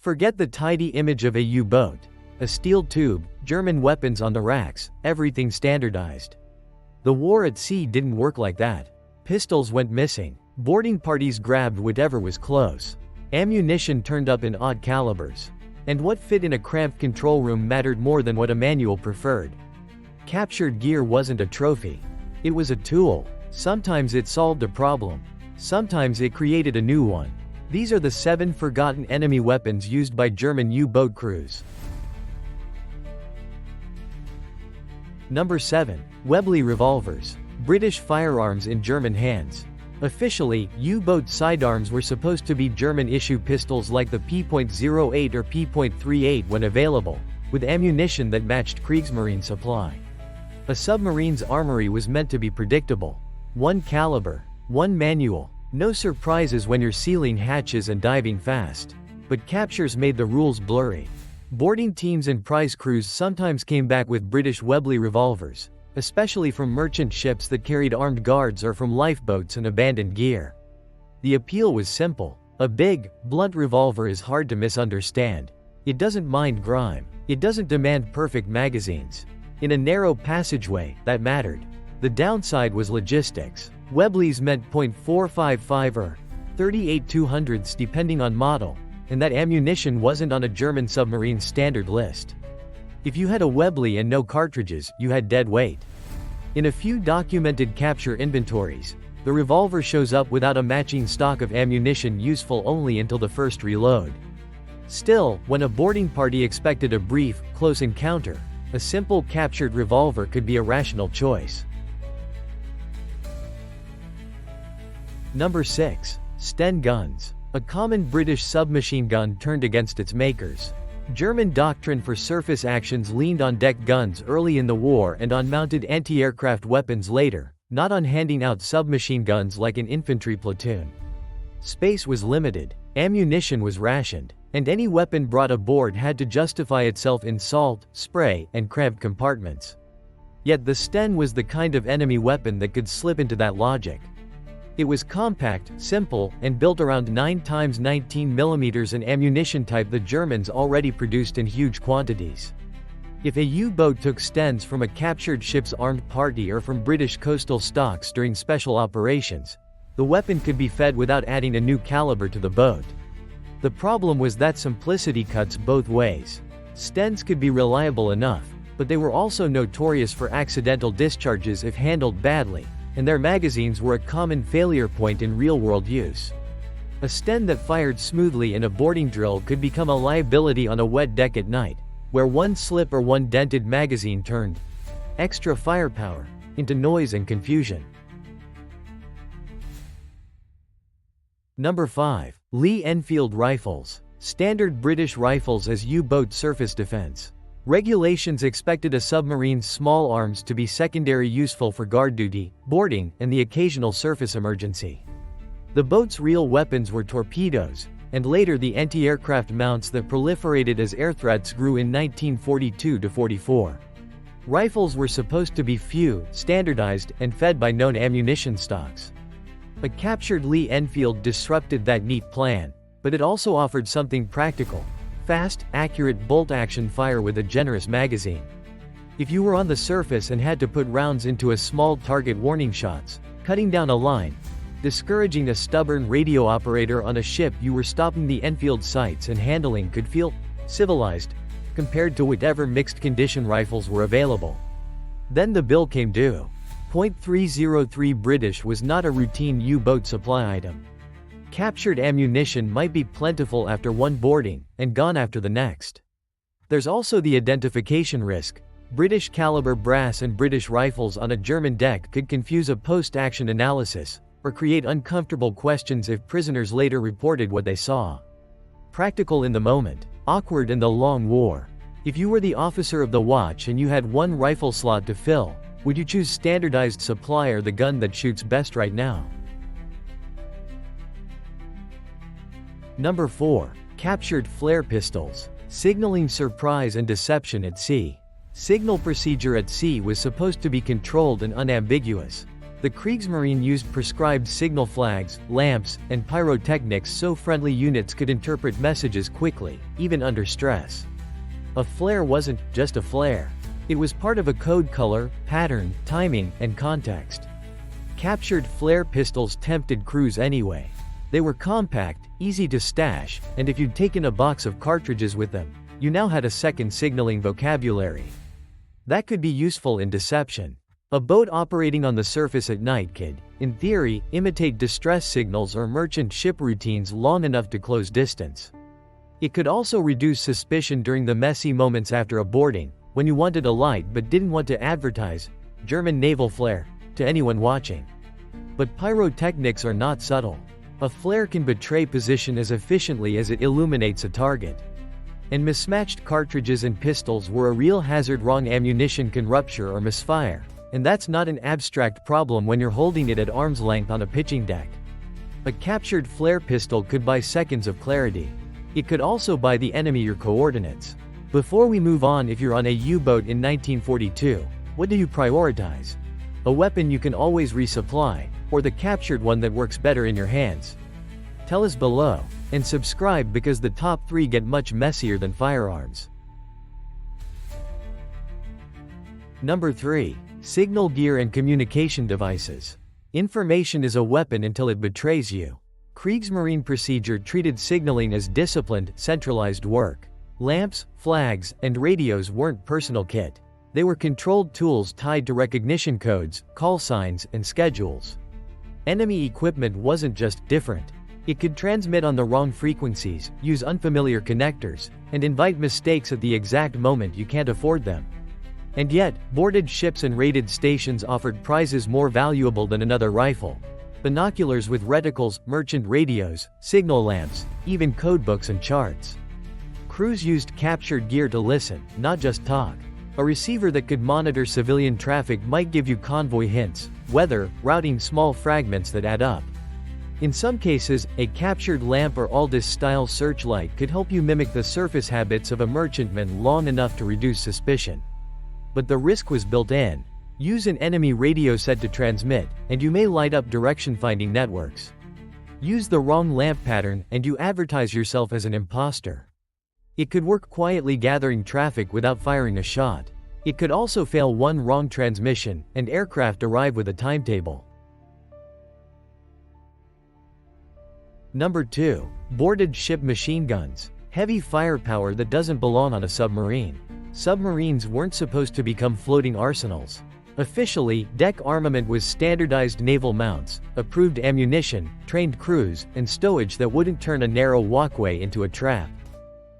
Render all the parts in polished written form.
Forget the tidy image of a U-boat. A steel tube, German weapons on the racks, everything standardized. The war at sea didn't work like that. Pistols went missing. Boarding parties grabbed whatever was close. Ammunition turned up in odd calibers. And what fit in a cramped control room mattered more than what a manual preferred. Captured gear wasn't a trophy. It was a tool. Sometimes it solved a problem. Sometimes it created a new one. These are the 7 forgotten enemy weapons used by German U-boat crews. Number 7. Webley revolvers. British firearms in German hands. Officially, U-boat sidearms were supposed to be German-issue pistols like the P.08 or P.38 when available, with ammunition that matched Kriegsmarine supply. A submarine's armory was meant to be predictable. One caliber, one manual, no surprises when you're sealing hatches and diving fast. But captures made the rules blurry. Boarding teams and prize crews sometimes came back with British Webley revolvers, especially from merchant ships that carried armed guards or from lifeboats and abandoned gear. The appeal was simple. A big, blunt revolver is hard to misunderstand. It doesn't mind grime. It doesn't demand perfect magazines. In a narrow passageway, that mattered. The downside was logistics. Webleys meant .455 or 38-200s depending on model, and that ammunition wasn't on a German submarine standard list. If you had a Webley and no cartridges, you had dead weight. In a few documented capture inventories, the revolver shows up without a matching stock of ammunition useful only until the first reload. Still, when a boarding party expected a brief, close encounter, a simple captured revolver could be a rational choice. Number 6. Sten guns. A common British submachine gun turned against its makers. German doctrine for surface actions leaned on deck guns early in the war and on mounted anti-aircraft weapons later, not on handing out submachine guns like an infantry platoon. Space was limited, ammunition was rationed, and any weapon brought aboard had to justify itself in salt, spray, and cramped compartments. Yet the Sten was the kind of enemy weapon that could slip into that logic. It was compact, simple, and built around 9x19mm an ammunition type the Germans already produced in huge quantities. If a U-boat took Stens from a captured ship's armed party or from British coastal stocks during special operations, the weapon could be fed without adding a new caliber to the boat. The problem was that simplicity cuts both ways. Stens could be reliable enough, but they were also notorious for accidental discharges if handled badly, and their magazines were a common failure point in real-world use. A Sten that fired smoothly in a boarding drill could become a liability on a wet deck at night, where one slip or one dented magazine turned extra firepower into noise and confusion. Number 5. Lee-Enfield rifles. Standard British rifles as U-boat surface defense. Regulations expected a submarine's small arms to be secondary useful for guard duty, boarding, and the occasional surface emergency. The boat's real weapons were torpedoes, and later the anti-aircraft mounts that proliferated as air threats grew in 1942–44. Rifles were supposed to be few, standardized, and fed by known ammunition stocks. A captured Lee-Enfield disrupted that neat plan, but it also offered something practical. Fast, accurate bolt-action fire with a generous magazine. If you were on the surface and had to put rounds into a small target warning shots, cutting down a line, discouraging a stubborn radio operator on a ship you were stopping, the Enfield sights and handling could feel civilized compared to whatever mixed-condition rifles were available. Then the bill came due. .303 British was not a routine U-boat supply item. Captured ammunition might be plentiful after one boarding, and gone after the next. There's also the identification risk. British caliber brass and British rifles on a German deck could confuse a post-action analysis, or create uncomfortable questions if prisoners later reported what they saw. Practical in the moment, awkward in the long war. If you were the officer of the watch and you had one rifle slot to fill, would you choose standardized supply or the gun that shoots best right now? Number 4. Captured flare pistols. Signaling surprise and deception at sea. Signal procedure at sea was supposed to be controlled and unambiguous. The Kriegsmarine used prescribed signal flags, lamps, and pyrotechnics so friendly units could interpret messages quickly, even under stress. A flare wasn't just a flare. It was part of a code color, pattern, timing, and context. Captured flare pistols tempted crews anyway. They were compact, easy to stash, and if you'd taken a box of cartridges with them, you now had a second signaling vocabulary. That could be useful in deception. A boat operating on the surface at night could, in theory, imitate distress signals or merchant ship routines long enough to close distance. It could also reduce suspicion during the messy moments after a boarding, when you wanted a light but didn't want to advertise German naval flare to anyone watching. But pyrotechnics are not subtle. A flare can betray position as efficiently as it illuminates a target. And mismatched cartridges and pistols were a real hazard. Wrong ammunition can rupture or misfire. And that's not an abstract problem when you're holding it at arm's length on a pitching deck. A captured flare pistol could buy seconds of clarity. It could also buy the enemy your coordinates. Before we move on, if you're on a U-boat in 1942, what do you prioritize? A weapon you can always resupply, or the captured one that works better in your hands? Tell us below, and subscribe because the top 3 get much messier than firearms. Number 3. Signal gear and communication devices. Information is a weapon until it betrays you. Kriegsmarine procedure treated signaling as disciplined, centralized work. Lamps, flags, and radios weren't personal kit. They were controlled tools tied to recognition codes, call signs, and schedules. Enemy equipment wasn't just different. It could transmit on the wrong frequencies, use unfamiliar connectors, and invite mistakes at the exact moment you can't afford them. And yet, boarded ships and raided stations offered prizes more valuable than another rifle. Binoculars with reticles, merchant radios, signal lamps, even codebooks and charts. Crews used captured gear to listen, not just talk. A receiver that could monitor civilian traffic might give you convoy hints, weather, routing small fragments that add up. In some cases, a captured lamp or Aldous-style searchlight could help you mimic the surface habits of a merchantman long enough to reduce suspicion. But the risk was built in. Use an enemy radio set to transmit, and you may light up direction-finding networks. Use the wrong lamp pattern, and you advertise yourself as an imposter. It could work quietly gathering traffic without firing a shot. It could also fail one wrong transmission, and aircraft arrive with a timetable. Number 2. Boarded ship machine guns. Heavy firepower that doesn't belong on a submarine. Submarines weren't supposed to become floating arsenals. Officially, deck armament was standardized naval mounts, approved ammunition, trained crews, and stowage that wouldn't turn a narrow walkway into a trap.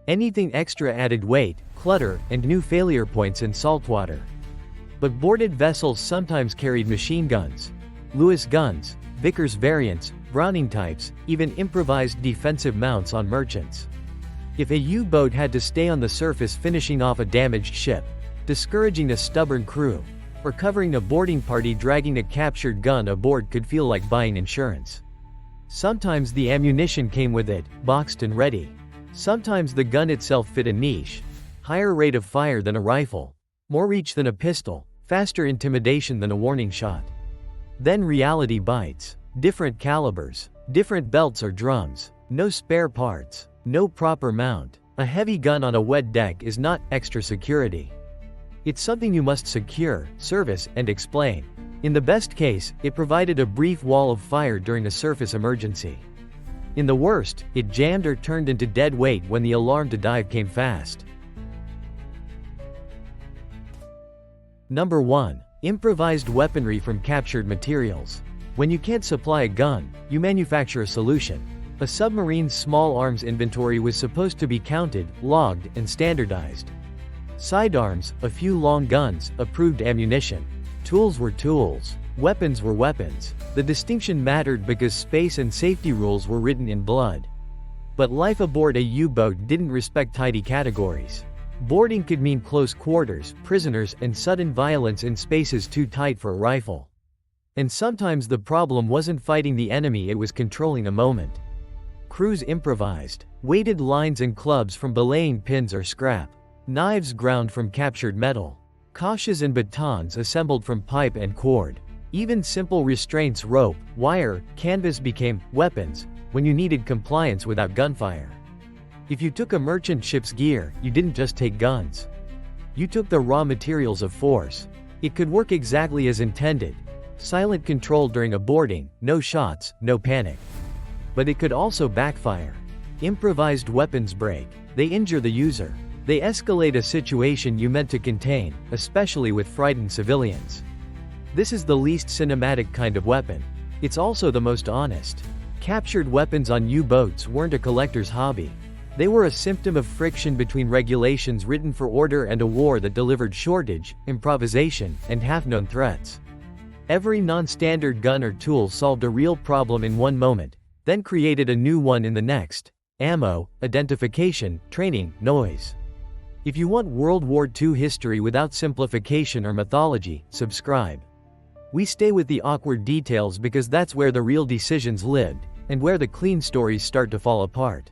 Anything extra added weight, clutter, and new failure points in saltwater. But boarded vessels sometimes carried machine guns. Lewis guns, Vickers variants, Browning types, even improvised defensive mounts on merchants. If a U-boat had to stay on the surface finishing off a damaged ship, discouraging a stubborn crew, or covering a boarding party dragging a captured gun aboard could feel like buying insurance. Sometimes the ammunition came with it, boxed and ready. Sometimes the gun itself fit a niche. Higher rate of fire than a rifle. More reach than a pistol. Faster intimidation than a warning shot. Then reality bites. Different calibers. Different belts or drums. No spare parts. No proper mount. A heavy gun on a wet deck is not extra security. It's something you must secure, service, and explain. In the best case, it provided a brief wall of fire during a surface emergency. In the worst, it jammed or turned into dead weight when the alarm to dive came fast. Number 1. Improvised weaponry from captured materials. When you can't supply a gun, you manufacture a solution. A submarine's small arms inventory was supposed to be counted, logged, and standardized. Sidearms, a few long guns, approved ammunition. Tools were tools. Weapons were weapons. The distinction mattered because space and safety rules were written in blood. But life aboard a U-boat didn't respect tidy categories. Boarding could mean close quarters, prisoners, and sudden violence in spaces too tight for a rifle. And sometimes the problem wasn't fighting the enemy, it was controlling a moment. Crews improvised. Weighted lines and clubs from belaying pins or scrap. Knives ground from captured metal. Kashes and batons assembled from pipe and cord. Even simple restraints, rope, wire, canvas became weapons when you needed compliance without gunfire. If you took a merchant ship's gear, you didn't just take guns. You took the raw materials of force. It could work exactly as intended. Silent control during a boarding, no shots, no panic. But it could also backfire. Improvised weapons break. They injure the user. They escalate a situation you meant to contain, especially with frightened civilians. This is the least cinematic kind of weapon. It's also the most honest. Captured weapons on U-boats weren't a collector's hobby. They were a symptom of friction between regulations written for order and a war that delivered shortage, improvisation, and half-known threats. Every non-standard gun or tool solved a real problem in one moment, then created a new one in the next. Ammo, identification, training, noise. If you want World War II history without simplification or mythology, subscribe. We stay with the awkward details because that's where the real decisions lived, and where the clean stories start to fall apart.